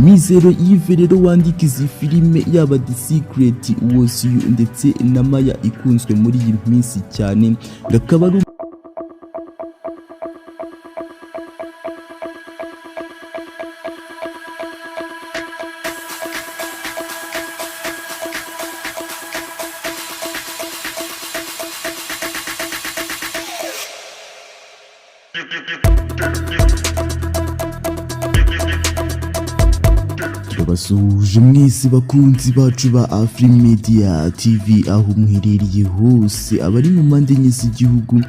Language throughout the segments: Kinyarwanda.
Mizero YVERRY wandika izi filime yaba The Secret, Was You ndetse na Maya ikunzwe muri iyi minsi cyane, gakaba ari Turabasuhuje mwese bakunzi bacu ba AFRIMEDIA TV aho muherereye hose, abari mu mpande enye z'igihugu,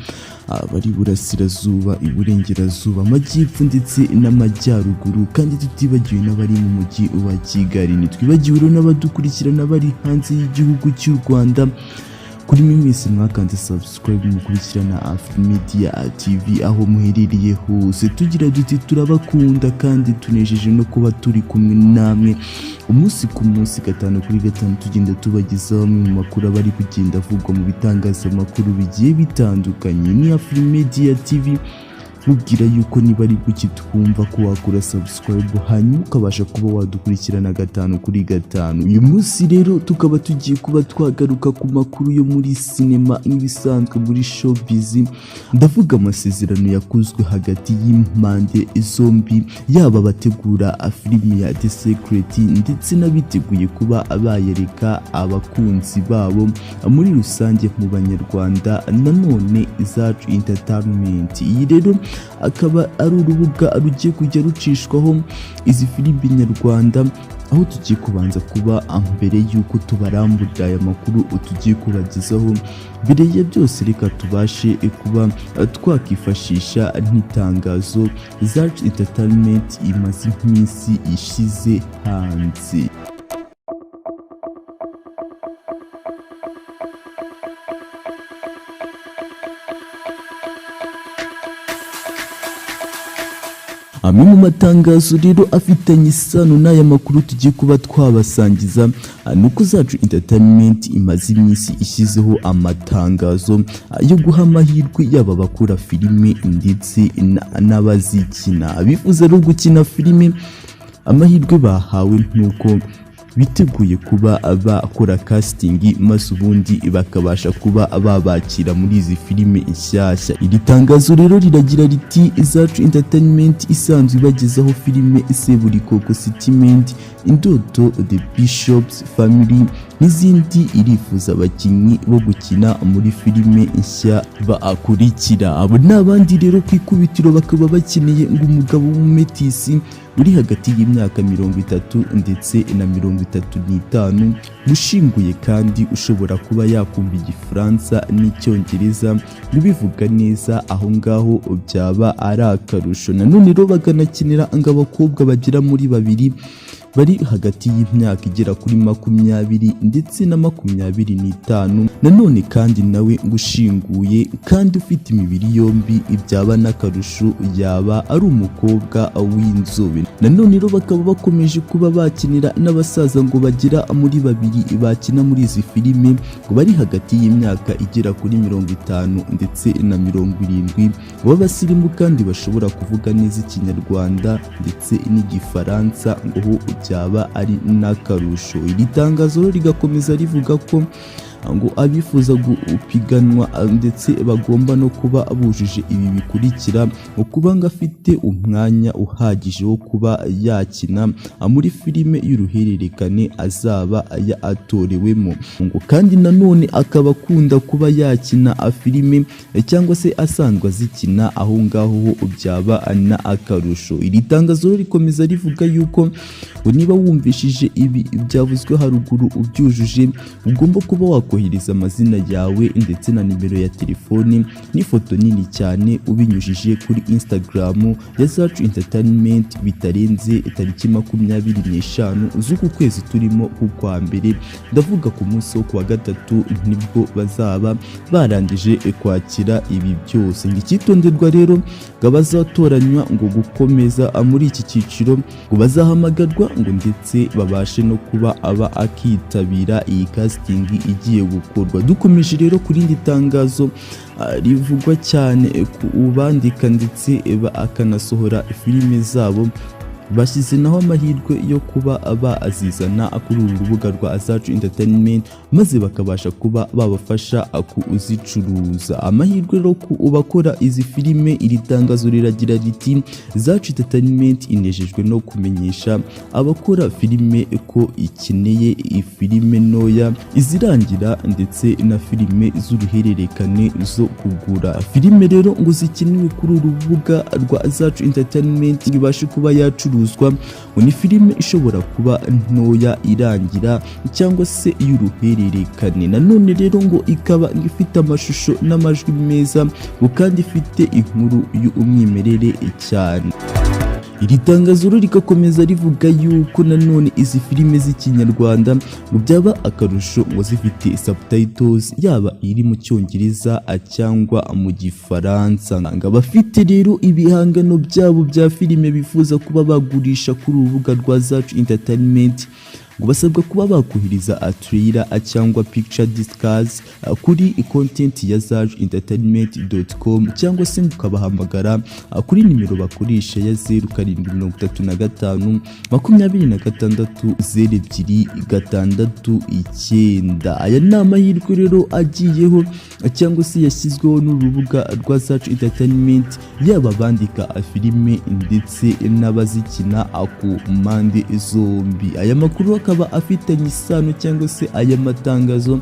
abari burasirazuba, iburengerazuba, amajyepfo ndetse n'amajyaruguru, kandi tutibagiwe n'abari mu mujyi wa Kigali. Nitwibagiwe n'abadukurikirana bari hanze y'igihugu cy'u Rwanda. Kuri mwese mwakanze subscribe mukurikirana AFRIMEDIA TV aho muherereye hose, tugira duti turabakunda kandi tunejeje no kuba turi kumwe namwe umunsi ku munsi, gatanu kuri gatanu, tugenda tubagezaho amwe mu makuru abari kugenda avugwa mu bitangazamakuru bigiye bitandukanye. Ni AFRIMEDIA TV mubwira yuko niba ari guki twumva ko wakora subscribe hanyuma ukabasha kuba wadukurikirana gatanu kuri gatanu. Uyu munsi rero tukaba tugiye kuba twagaruka ku makuru yo muri sinema nk'ibisanzwe muri showbiz. Ndavuga amasezerano yakozwe hagati y'impande zombi, yaba abategura filime ya The Secret ndetse n'abiteguye kuba bayereka abakunzi babo muri rusange mu banyarwanda. Nanone Zacu entertainment, iyi rero akaba ari urubuga rugiye kujya rucishwaho izi filime nyarwanda, aho tugiye kubanza kuba mbere y'uko tubaramburira aya makuru tugiye kubagezaho. Mbere ya byose reka tubashe kuba twakifashisha nk'itangazo Zacu entertainment imaze iminsi ishize hanze. Amwe mu matangazo rero afitanye isano n'aya makuru tugiye kuba twabasangiza, nuko Zacu entertainment imaze iminsi ishyizeho amatangazo yo guha amahirwe yaba bakora filime ndetse n'abazikina. Bifuza rero gukina filime, amahirwe bahawe nuko biteguye kuba bakora casting maze ubundi bakabasha kuba babakira muri izi filime nshyashya. Iri tangazo rero riragira riti Zacu entertainment isanzwe ibagezaho filime Seburikoko Statement, Indoto, The Bishop's Family n'izindi, irifuza abakinnyi bo gukina muri filime nshya bakurikira. Abo n'abandi rero ku ikubitiro bakaba bakeneye ngo umugabo w'umumetisi uri hagati y'imyaka 30 ndetse na 35, ushinguye kandi ushobora kuba yakumva Igifaransa n'Icyongereza, ubivuga neza aho ngaho byaba ari akarusho. Nanone rero baganakenera ngo abakobwa bagira muri babiri bari hagati y'imyaka igera kuri 20 ndetse na 25. Nanone kandi nawe gushinguye kandi ufite imibiri yombi, ibyaba n'akarusho yaba ari umukobwa w'inzobe. Nanone rero bakaba bakomeje kuba bakinira n'abasaza ngo bagira muri babiri bakina muri izi filime, ngo bari hagati y'imyaka igera kuri 50 ndetse na 70, b'abasirimu kandi bashobora kuvuga neza Ikinyarwanda ndetse n'Igifaransa, ngo byaba ari n'akarusho. Iri tangazo rigakomeza rivuga ko ngo abifuza gupiganwa ndetse bagomba no kuba bujuje ibi bikurikira, kuba ngo afite umwanya uhagije wo kuba yakina muri filime y'uruhererekane azaba yatorewemo, ngo kandi nanone akaba akunda kuba yakina filime cyangwa se asanzwe azikina, aho ngaho byaba na akarusho. Iri tangazo rikomeza rivuga yuko niba wumvishije ibi byavuzwe haruguru ubyujuje, ugomba kuba wakohereza amazina yawe ndetse na nimero ya telefoni n'ifoto nini cyane ubinyujije kuri Instagram ya Zacu entertainment bitarenze tariki 25 z'uku kwezi turimo kwa mbere. Ndavuga ku munsi wo kuwa gatatu nibwo bazaba barangije kwakira ibi byose. Icyitonderwa rero ngo bazatoranywa ngo gukomeza muri iki cyiciro, ngo bazahamagarwa ngo ndetse babashe no kuba akitabira iyi casting igiye gukorwa. Dukomeje rero kuri indi tangazo rivugwa cyane ku ubandika ndetse akanasohora filime zabo, bashyize naho amahirwe yo kuba bazizana kuri uru rubuga rwa Zacu Entertainment maze bakabasha kuba babafasha kuzicuruza. Amahirwe rero ku bakora izi filime, iri tangazo riragira riti Zacu Entertainment inejejwe no kumenyesha abakora filime ko ikeneye ifilime ntoya, izirangira ndetse na filime z'uruhererekane zo kugura. Filime rero ngo zikenewe kuri uru rubuga rwa Zacu Entertainment ibashe kuba yacuruzwa, ngo ni filime ishobora kuba ntoya irangira cyangwa se y'uruhererekane. Nanone rero ngo ikaba ifite amashusho n'amajwi meza, ngo kandi ifite inkuru y'umwimerere cyane. Iri tangazo rikakomeza rivuga yuko nanone izi filime z'ikinyarwanda ngo byaba akarusho ngo zifite subtitles, yaba iri mu cyongereza cyangwa mu gifaransa. Ngo abafite rero ibihangano byabo bya filime bifuza kuba bagurisha kuri urubuga rwa Zacu Entertainment ngo basabwa kuba bakuhiriza trailer cyangwa picture discs kuri content ya zacuentertainment.com cyangwa se ukabahamagara kuri nimero bakoresha ya 0735 260269. Aya ni amahirwe rero agiyeho cyangwa se yashyizweho n'urubuga rwa Zacu Entertainment, yaba bandika filime ndetse n'abazikina ku mpande zombi. Aya makuru akaba afitanye isano cyangwa se aya matangazo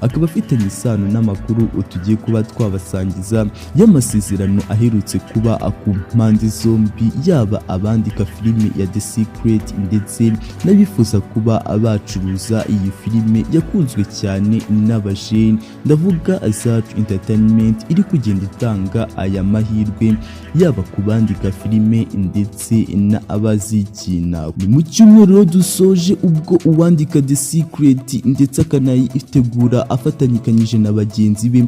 akaba afitanye isano n'amakuru tugiye kuba twabasangiza y'amasezerano aherutse kuba ku mpande zombi, yaba abandika filime ya The Secret ndetse n'abifuza kuba bacuruza iyi filime yakunzwe cyane n'abajeni. Ndavuga Zacu Entertainment iri kugenda itanga aya mahirwe yaba ku bandika filime ndetse n'abazikina. Mu cyumweru dusoje ubwo uwandika The Secret ndetse akanayitegura afatanyikanyije na bagenzi be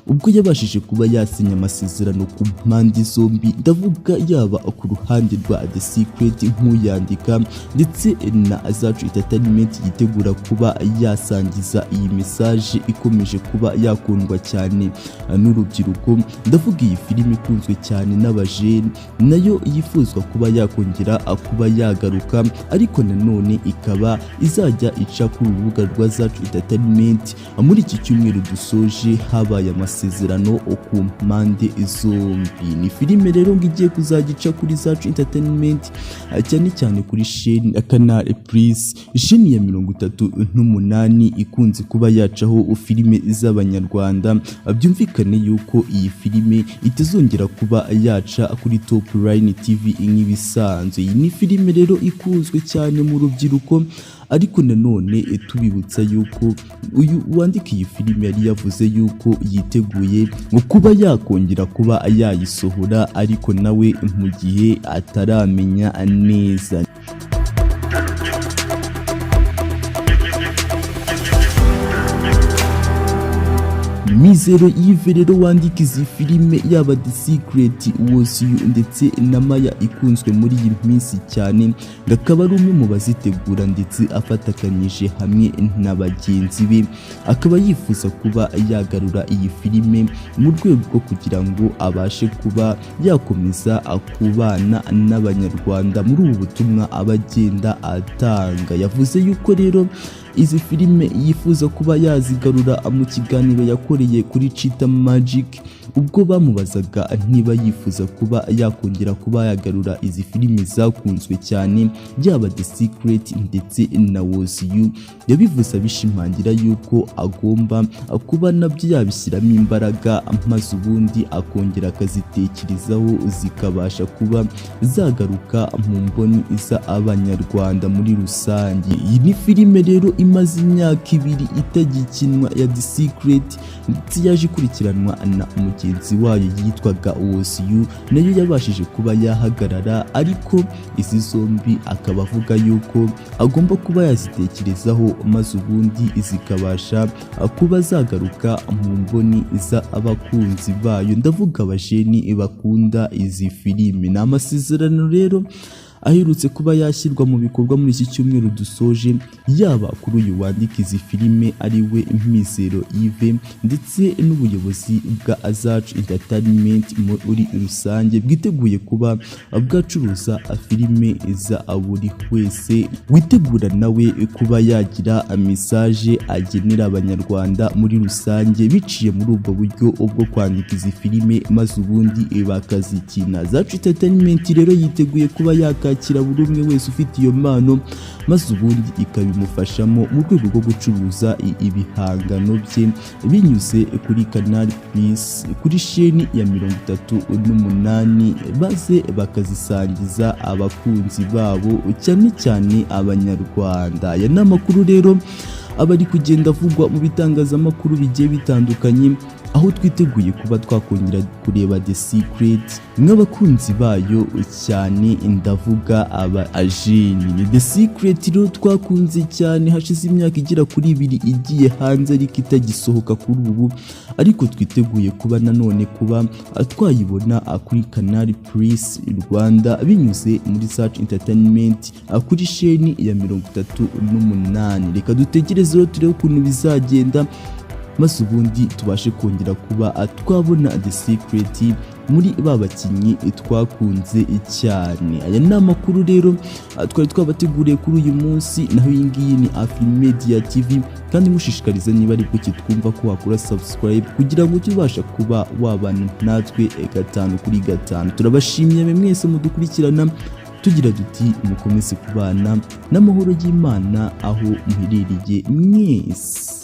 ubwo yabashije kuba yasinya amasezerano ku mpande zombi, ndavuga yaba ku ruhande rwa The Secret nk'uyandika ndetse na Zacu Entertainment yitegura kuba yasangiza iyi message ikomeje kuba yakundwa cyane n'urubyiruko. Ndavuga iyi filime ikunzwe cyane n'abajeni, nayo yifuzwa kuba yakongera kuba yagaruka, ariko nanone ikaba izajya ica kuri urubuga rwa Zacu Entertainment. Muri iki cyumweru dusoje habaye amasezerano ku mpande zombi. Ni filime rero ngo igiye kuzagica kuri Zacu Entertainment cyane cyane kuri Canal Plus, sheni ya 38 ikunze kuba yacaho filime z'abanyarwanda. Byumvikane yuko iyi filime itazongera kuba yaca kuri Top Line TV nk'ibisanzwe. Iyi ni filime rero ikunzwe cyane mu rubyiruko, ariko nanone tubibutsa yuko uyu wandika iyi filime yari yavuze yuko yiteguye ngo kuba yakongera kuba yayisohora, ariko nawe mu gihe ataramenya neza. Mizero YVERRY wandika izi filime yaba The Secret, Was You ndetse na Maya ikunzwe muri iyi minsi cyane, akaba ari umwe mu bazitegura ndetse afatakanyije hamwe na bagenzi be. Akaba yifuza kuba yagarura iyi filime mu rwego rwo kugira ngo abashe kuba yakomeza kubana n'abanyarwanda muri ubu butumwa abagenda atanga. Yavuze yuko rero izi filime yifuza kuba yazigarura mu kiganiro yakoreye kuri CHITA Magic, ubwo bamubazaga niba yifuza kuba yakongera kuba yagarura izi filime zakunzwe cyane byaba The Secret ndetse na Was You. Yabivuze abishimangira yuko agomba kuba nabyo yabishyiramo imbaraga, maze ubundi akongera akazitekerezaho zikabasha kuba zagaruka mu mboni z'abanyarwanda muri rusange. Iyi ni filime rero imaze imyaka 2 itagikinwa ya The Secret, ndetse yaje ikurikiranwa na mugenzi wayo yitwaga Was You, nayo yabashije kuba yahagarara, ariko izi zombi akaba avuga yuko agomba kuba yazitekerezaho maze ubundi zikabasha kuba zagaruka mu mboni z'abakunzi bayo. Ndavuga abajeni bakunda izi filime. Ni amasezerano rero aherutse kuba yashyirwa mu bikorwa muri iki cyumweru dusoje, yaba kuri uyu wandika izi filime ari we Mizero Yves ndetse n'ubuyobozi bwa Zacu Entertainment muri rusange bwiteguye kuba bwacuruza filime za buri wese witegura nawe kuba yagira message agenera abanyarwanda muri rusange biciye muri ubwo buryo bwo kwandika izi filime maze ubundi bakazikina. Zacu Entertainment rero yiteguye kuba yakakira buri umwe wese ufite iyo mpano maze ubundi ikabimufashamo mu rwego rwo gucuruza ibihangano bye binyuze kuri Canal Plus kuri sheni ya 38 maze bakazisangiza abakunzi babo cyane cyane abanyarwanda. Aya ni amakuru rero abari kugenda avugwa mu bitangazamakuru bigiye bitandukanye, aho twiteguye kuba twakongera kureba The Secret nk'abakunzi bayo cyane, ndavuga aba ajeni. The Secret rero twakunze cyane hashize imyaka igera kuri 2 igiye hanze ariko itagisohoka kuri ubu, ariko twiteguye kuba nanone kuba twayibona kuri Canal Plus Rwanda binyuze muri Zacu Entertainment kuri sheni ya 38. Reka dutegereze rero turebe ukuntu bizagenda maze ubundi tubashe kongera kuba twabona The Secret muri babakinnyi twakunze cyane. Aya ni amakuru rero twari twabateguriye kuri uyu munsi, naho iyi ngiyi ni AFRIMEDIA TV kandi mushishikariza niba ari buke twumva ko wakora subscribe kugira ngo tubasha kuba wabana natwe 5 kuri 5. Turabashimiye mwese mudukurikirana tugira duti mukomeze kubana n'amahoro y'Imana aho muherereye mwese.